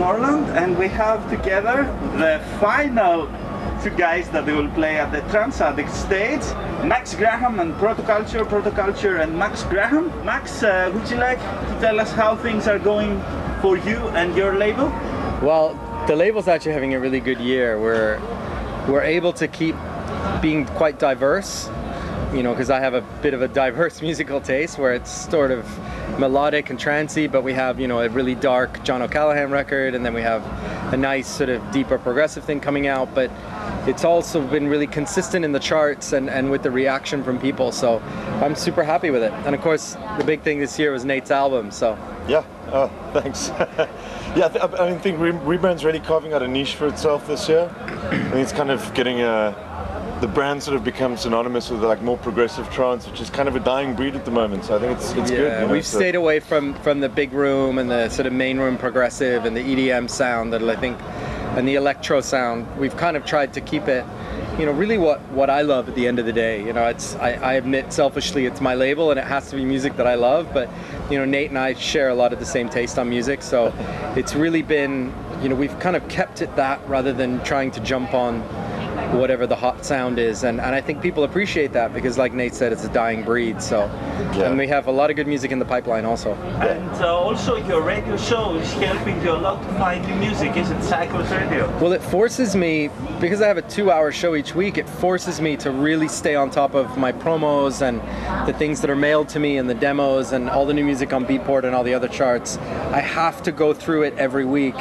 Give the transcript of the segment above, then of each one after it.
Tomorrowland, and we have together the final two guys that they will play at the Trance Addict stage, Max Graham and Protoculture and Max Graham. Max, would you like to tell us how things are going for you and your label? Well, the label's actually having a really good year. We're able to keep being quite diverse, you know, because I have a bit of a diverse musical taste where it's sort of melodic and trancey, but we have, you know, a really dark John O'Callaghan record, and then we have a nice sort of deeper progressive thing coming out, but it's also been really consistent in the charts and with the reaction from people, so I'm super happy with it. And of course, the big thing this year was Nate's album, so. Yeah, oh, thanks. Yeah, I think Rebrand's really carving out a niche for itself this year. I think it's kind of getting the brand sort of becomes synonymous with like more progressive trance, which is kind of a dying breed at the moment. So I think it's good. You know, we've stayed away from the big room and the sort of main room progressive and the EDM sound that I think, and the electro sound. We've kind of tried to keep it, you know, really what I love at the end of the day. You know, it's I admit selfishly it's my label and it has to be music that I love, but you know, Nate and I share a lot of the same taste on music, so it's really been, you know, we've kind of kept it that rather than trying to jump on whatever the hot sound is, and I think people appreciate that because, like Nate said, it's a dying breed. So, and we have a lot of good music in the pipeline also. And also your radio show is helping you a lot to find new music, isn't it? Cycles Radio. Well, it forces me, because I have a 2-hour show each week, it forces me to really stay on top of my promos and the things that are mailed to me and the demos and all the new music on Beatport and all the other charts. I have to go through it every week.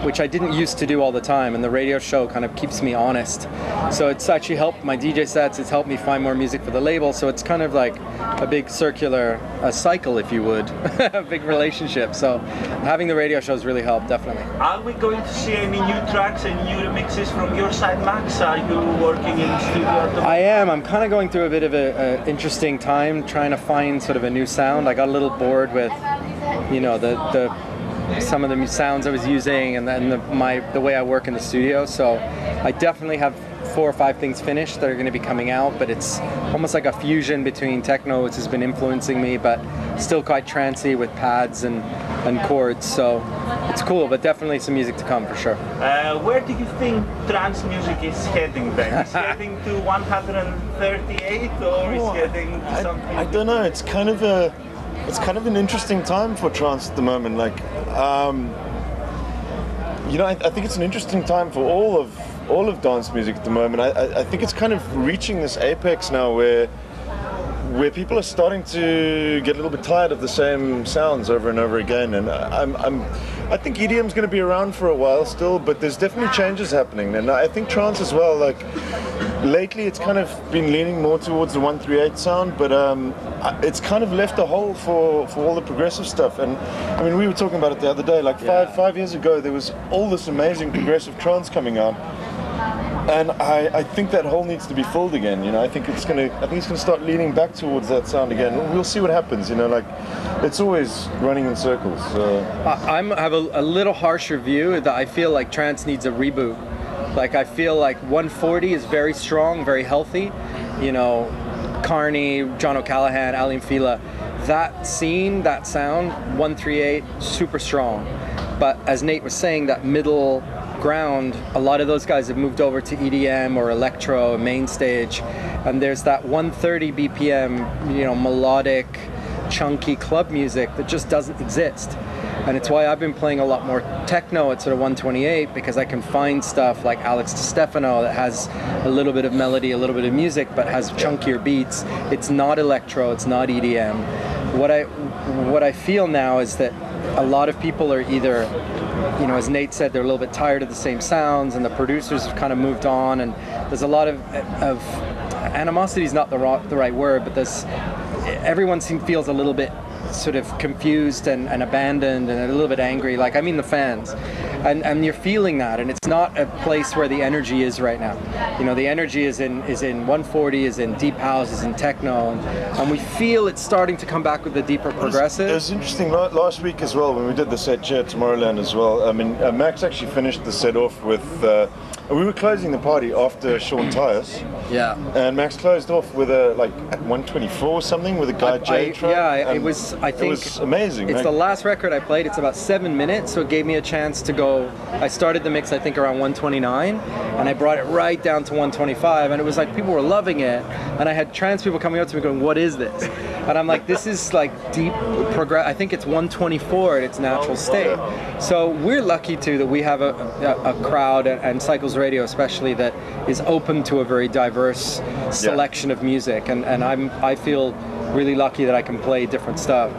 Which I didn't used to do all the time, and the radio show kind of keeps me honest. So it's actually helped my DJ sets, it's helped me find more music for the label, so it's kind of like a big circular cycle, if you would, a big relationship. So having the radio shows really helped, definitely. Are we going to see any new tracks and new remixes from your side, Max? Are you working in the studio at the moment? I am. I'm kind of going through a bit of an interesting time trying to find sort of a new sound. I got a little bored with, you know, some of the sounds I was using and then the way I work in the studio, so I definitely have 4 or 5 things finished that are going to be coming out, but it's almost like a fusion between techno, which has been influencing me, but still quite trancey with pads and chords, so it's cool, but definitely some music to come for sure. Where do you think trance music is heading then? Is it heading to 138 or is it heading to something? I don't know, it's kind of an interesting time for trance at the moment. Like, you know, I think it's an interesting time for all of dance music at the moment. I think it's kind of reaching this apex now where people are starting to get a little bit tired of the same sounds over and over again. And I think EDM's going to be around for a while still, but there's definitely changes happening. And I think trance as well. Like, lately it's kind of been leaning more towards the 138 sound, but it's kind of left a hole for all the progressive stuff. And I mean, we were talking about it the other day, like five years ago there was all this amazing progressive trance coming out, and I think that hole needs to be filled again. You know, I think it's gonna start leaning back towards that sound again. We'll see what happens. You know, like, it's always running in circles. I have a little harsher view that I feel like trance needs a reboot. Like, I feel like 140 is very strong, very healthy. You know, Carney, John O'Callaghan, Alim Fila, that scene, that sound, 138, super strong. But as Nate was saying, that middle ground, a lot of those guys have moved over to EDM or electro, main stage, and there's that 130 BPM, you know, melodic, chunky club music that just doesn't exist. And it's why I've been playing a lot more techno at sort of 128, because I can find stuff like Alex DiStefano that has a little bit of melody, a little bit of music, but has chunkier beats. It's not electro, it's not EDM. What I feel now is that a lot of people are either, you know, as Nate said, they're a little bit tired of the same sounds, and the producers have kind of moved on, and there's a lot of animosity is not the right word, but everyone feels a little bit sort of confused and abandoned and a little bit angry, like, I mean the fans, and you're feeling that, and it's not a place where the energy is right now. You know, the energy is in 140, is in deep house, is in techno, and we feel it's starting to come back with the deeper progressive. It was interesting last week as well when we did the set here at Tomorrowland as well. I mean, Max actually finished the set off with we were closing the party after Sean Tyas. Yeah. And Max closed off with a like at 124 or something with a Guy J track. Yeah, it was. I think it was amazing. It's right? the last record I played. It's about 7 minutes, so it gave me a chance to go. I started the mix I think around 129, and I brought it right down to 125, and it was like people were loving it, and I had trance people coming up to me going, "What is this?" And I'm like, "This is like deep progress." I think it's 124 at its natural state. So we're lucky too that we have a crowd and Cycles Radio especially that is open to a very diverse selection of music, and I feel really lucky that I can play different stuff.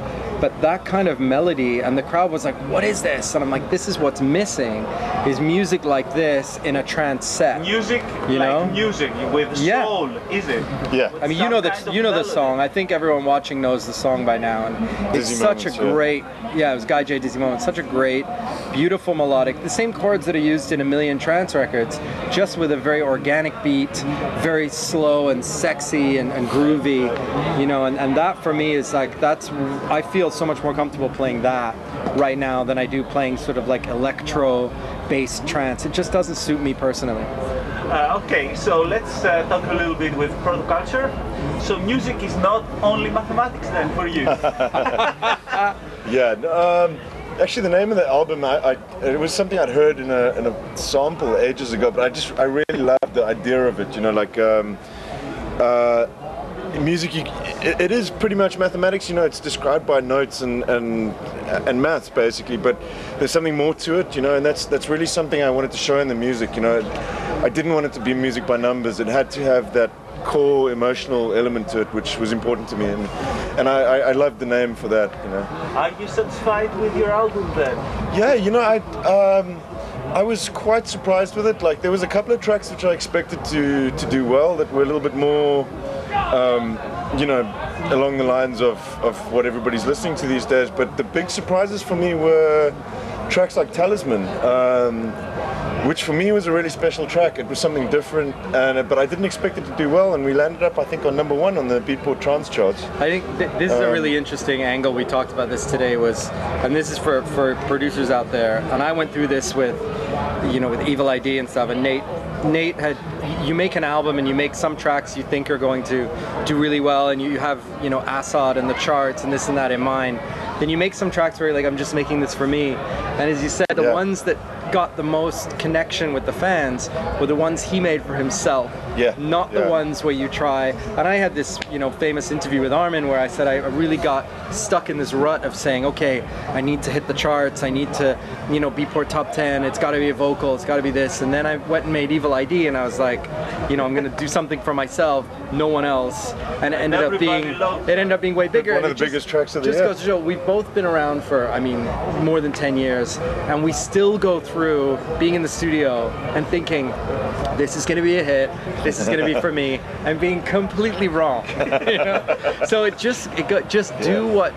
But that kind of melody, and the crowd was like, "What is this?" And I'm like, "This is what's missing, is music like this in a trance set." Music, you know? music with soul, is it? Yeah. I mean, you know the song. I think everyone watching knows the song by now, and it's Dizzy such Moments, a great. Yeah, it was Guy J. Dizzy Moments. Such a great, beautiful melodic. The same chords that are used in a million trance records, just with a very organic beat, very slow and sexy and groovy, you know. And that for me is like I feel so much more comfortable playing that right now than I do playing sort of like electro-based trance. It just doesn't suit me personally. Okay, so let's talk a little bit with Protoculture. So music is not only mathematics then for you. Yeah. Actually, the name of the album, it was something I'd heard in a sample ages ago, but I really loved the idea of it. You know, like. Music, it is pretty much mathematics. You know, it's described by notes and maths basically, but there's something more to it. You know, and that's really something I wanted to show in the music. You know, I didn't want it to be music by numbers. It had to have that core emotional element to it, which was important to me, and I loved the name for that. You know. Are you satisfied with your album then? Yeah, you know, I was quite surprised with it. Like there was a couple of tracks which I expected to do well, that were a little bit more. You know, along the lines of what everybody's listening to these days. But the big surprises for me were tracks like Talisman, which for me was a really special track. It was something different, but I didn't expect it to do well, and we landed up, I think, on #1 on the Beatport Trance charts. I think this is a really interesting angle. We talked about this today, and this is for producers out there, and I went through this with Evil ID and stuff, and Nate had, you make an album and you make some tracks you think are going to do really well, and you have, Assad and the charts and this and that in mind. Then you make some tracks where you're like, I'm just making this for me. And as you said, the ones that got the most connection with the fans were the ones he made for himself. Not the ones where you try. And I had this, famous interview with Armin where I said I really got stuck in this rut of saying, okay, I need to hit the charts, I need to, Beatport Top 10, it's got to be a vocal, it's got to be this. And then I went and made Evil ID, and I was like, I'm going to do something for myself, no one else. And it ended up being way bigger. One of the biggest tracks of the year. Just goes to show, we've both been around for, more than 10 years, and we still go through being in the studio and thinking, this is going to be a hit, this is going to be for me, and being completely wrong. So do what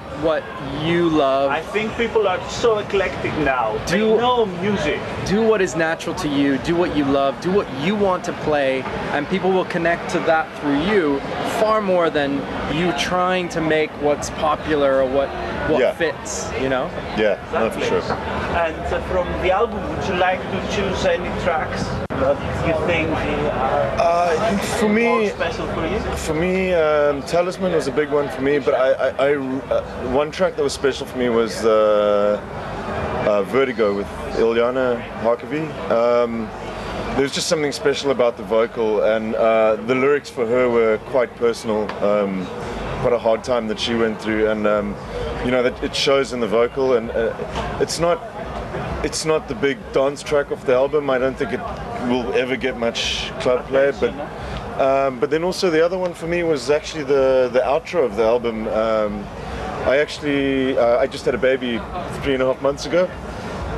you love. I think people are so eclectic now. They know music. Do what is natural to you, do what you love, do what you want to play, and people will connect to that through you far more than you trying to make what's popular or what fits, Yeah, no, for sure. And from the album, would you like to choose any tracks that you think for me, more special for you? For me, Talisman was a big one for me, but one track that was special for me was Vertigo with Ilyana Harkavy. There was just something special about the vocal, and the lyrics for her were quite personal, quite a hard time that she went through, and that it shows in the vocal, and it's not the big dance track of the album. I don't think it will ever get much club play, but then also the other one for me was actually the outro of the album. I just had a baby 3.5 months ago.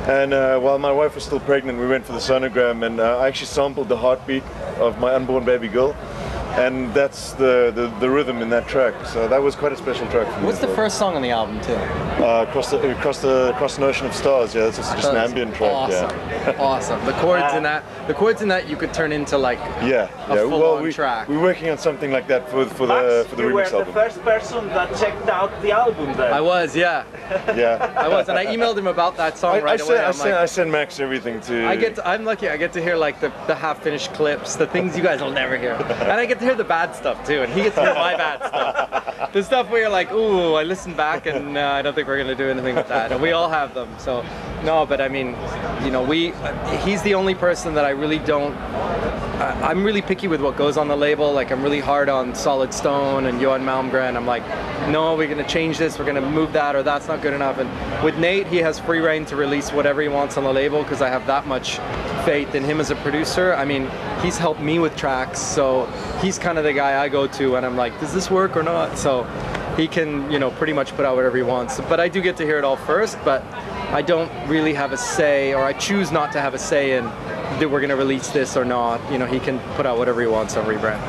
And while my wife was still pregnant, we went for the sonogram, and I actually sampled the heartbeat of my unborn baby girl, and that's the rhythm in that track. So that was quite a special track for me. What's the first song on the album too? Across an Ocean of Stars. Yeah, that's just an ambient track. Awesome, yeah. Awesome. The chords in that you could turn into like a full-on track. We're working on something like that for the remix album. You were the first person that checked out the album then. I was, yeah. Yeah. I was, and I emailed him about that song right away. I send Max everything to. I'm lucky. I get to hear like the half-finished clips, the things you guys will never hear, and I get get to hear the bad stuff too, and he gets to hear my bad stuff. The stuff where you're like, ooh, I listen back and I don't think we're gonna do anything with that. And we all have them. So no, but I mean, you know, he's the only person that I really don't. I'm really picky with what goes on the label. Like I'm really hard on Solid Stone and Johan Malmgren. I'm like, no, we're gonna change this, we're gonna move that, or that's not good enough. And with Nate, he has free reign to release whatever he wants on the label because I have that much faith in him as a producer. I mean, he's helped me with tracks, so he's kind of the guy I go to and I'm like, does this work or not? So he can, you know, pretty much put out whatever he wants. But I do get to hear it all first, but I don't really have a say, or I choose not to have a say in that we're going to release this or not. You know, he can put out whatever he wants on Rebrand.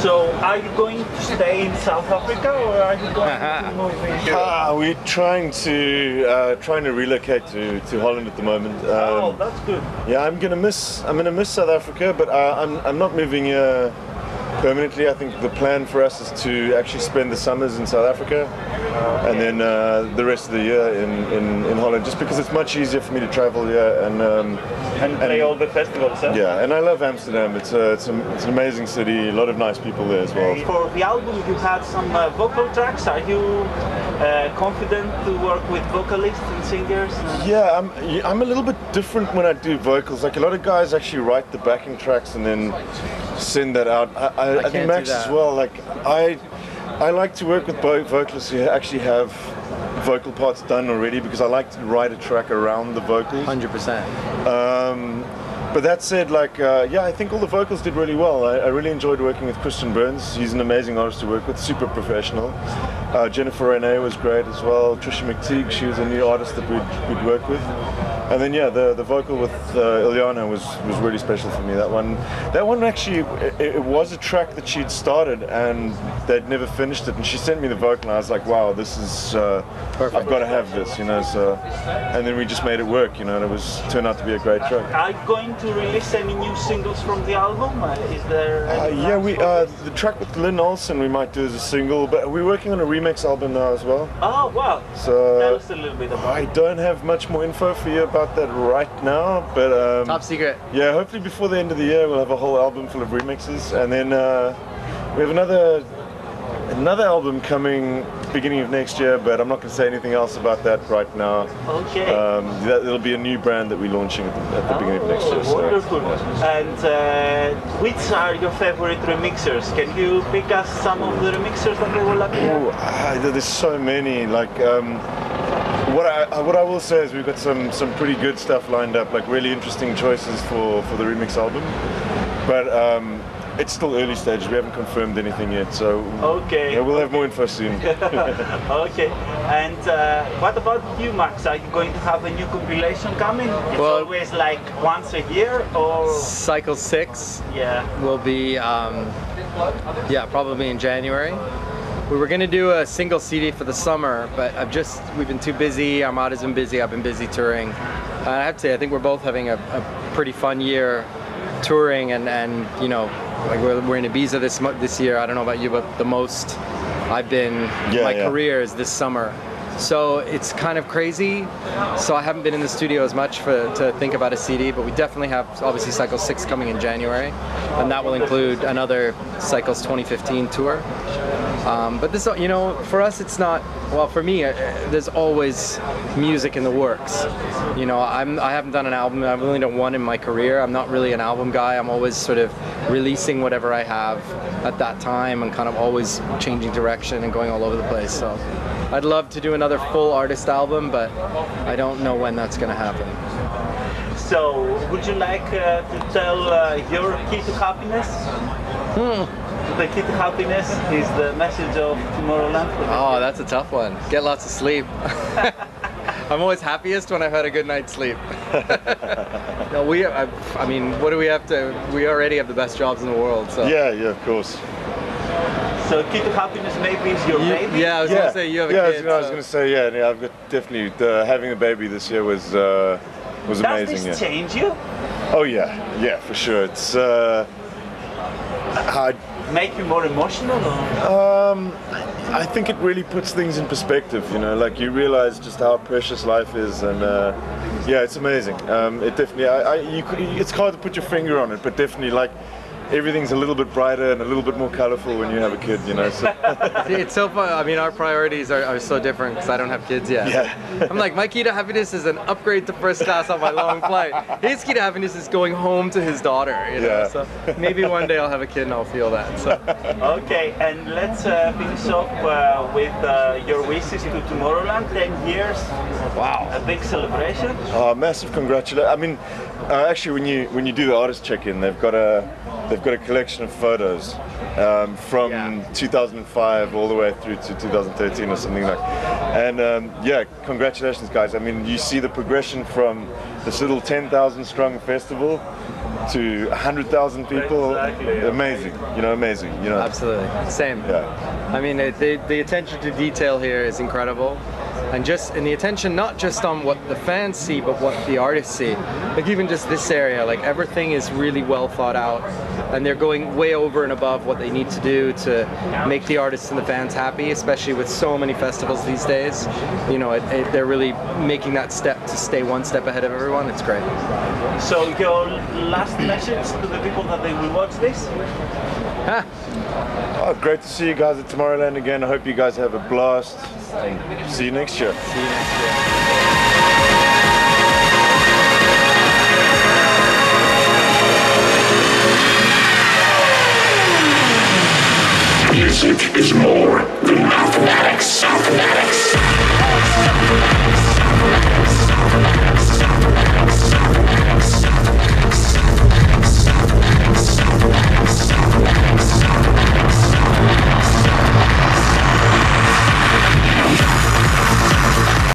So, are you going to stay in South Africa, or are you going to move in Europe? We're trying to relocate to Holland at the moment. Oh, that's good. Yeah, I'm gonna miss South Africa, but I'm not moving here permanently. I think the plan for us is to actually spend the summers in South Africa, and then the rest of the year in Holland, just because it's much easier for me to travel here and play all the festivals. Huh? Yeah, and I love Amsterdam. It's an amazing city. A lot of nice people there as well. For the album, you had some vocal tracks. Are you confident to work with vocalists and singers? Yeah, I'm a little bit different when I do vocals. Like a lot of guys actually write the backing tracks and then send that out. I think Max as well. Like I like to work with vocalists who actually have vocal parts done already, because I like to write a track around the vocals. 100%. But that said, like, yeah, I think all the vocals did really well. I really enjoyed working with Christian Burns. He's an amazing artist to work with, super professional. Jennifer Renee was great as well. Trisha McTeague, she was a new artist that we'd work with. And then yeah, the vocal with Ilyana was really special for me. That one actually, it was a track that she'd started and they'd never finished it, and she sent me the vocal and I was like, wow, this is perfect. I've got to have this, you know. So, and then we just made it work, you know, and it turned out to be a great track. Are you going to release any new singles from the album? Is there? Yeah, the track with Lynn Olsen we might do as a single, but we're working on a remix album now as well. Oh wow! So tell us a little bit about it. I don't have much more info for you about that right now, but top secret. Yeah, hopefully before the end of the year we'll have a whole album full of remixes, and then we have another album coming beginning of next year, but I'm not going to say anything else about that right now. Okay. It'll be a new brand that we're launching at the beginning of next year. Wonderful. So, yeah. And which are your favorite remixers? Can you pick us some of the remixers that they will appear? There's so many. Like what I will say is we've got some pretty good stuff lined up, like really interesting choices for the remix album, but it's still early stages. We haven't confirmed anything yet, so okay. Yeah, we'll have more info soon. Okay. And what about you, Max? Are you going to have a new compilation coming? It's always like once a year, or Cycle 6? Yeah. Will be probably in January. We were going to do a single CD for the summer, but we've been too busy. Armada's been busy. I've been busy touring. I have to say, I think we're both having a pretty fun year touring, and you know, like we're in Ibiza this year. I don't know about you, but the most I've been in my career is this summer. So it's kind of crazy. So I haven't been in the studio as much to think about a CD, but we definitely have obviously Cycle 6 coming in January, and that will include another Cycles 2015 tour. But this, you know, for us it's not, well, for me, there's always music in the works. You know, I haven't done an album, I've only done one in my career. I'm not really an album guy. I'm always sort of releasing whatever I have at that time and kind of always changing direction and going all over the place. So I'd love to do another full artist album, but I don't know when that's going to happen. So, would you like to tell your key to happiness? The key to happiness is the message of Tomorrowland. Oh, that's a tough one. Get lots of sleep. I'm always happiest when I've had a good night's sleep. No, I mean, what do we have to? We already have the best jobs in the world. So. Yeah, of course. So key to happiness maybe is your baby? Yeah, I was going to say you have a kid. I was going to say, I've got definitely, having a baby this year was amazing. Does this change you? Oh yeah, for sure. It's make you more emotional? I think it really puts things in perspective, you know, like you realize just how precious life is, and yeah, it's amazing. It definitely, it's hard to put your finger on it, but definitely, like, everything's a little bit brighter and a little bit more colorful when you have a kid, you know. So. It's so fun. I mean, our priorities are so different because I don't have kids yet. Yeah. I'm like, my key to happiness is an upgrade to first class on my long flight. His key to happiness is going home to his daughter, you know. Yeah. So maybe one day I'll have a kid and I'll feel that. So. Okay, and let's finish off with your wishes to Tomorrowland. 10 years. Wow. A big celebration. Oh, massive congratulations! I mean, actually, when you do the artist check-in, they've got a collection of photos from 2005 all the way through to 2013 or something like. And yeah, congratulations, guys! I mean, you see the progression from this little 10,000 strong festival to 100,000 people. Exactly. Amazing, you know, amazing, you know. Absolutely. Same. Yeah. I mean, the attention to detail here is incredible. And the attention not just on what the fans see, but what the artists see. Like even just this area, like everything is really well thought out, and they're going way over and above what they need to do to make the artists and the fans happy, especially with so many festivals these days. You know, they're really making that step to stay one step ahead of everyone. It's great. So your last message to the people that they will watch this? Huh. Oh, great to see you guys at Tomorrowland again. I hope you guys have a blast. And see you next year. See you next year. Music is more than mathematics.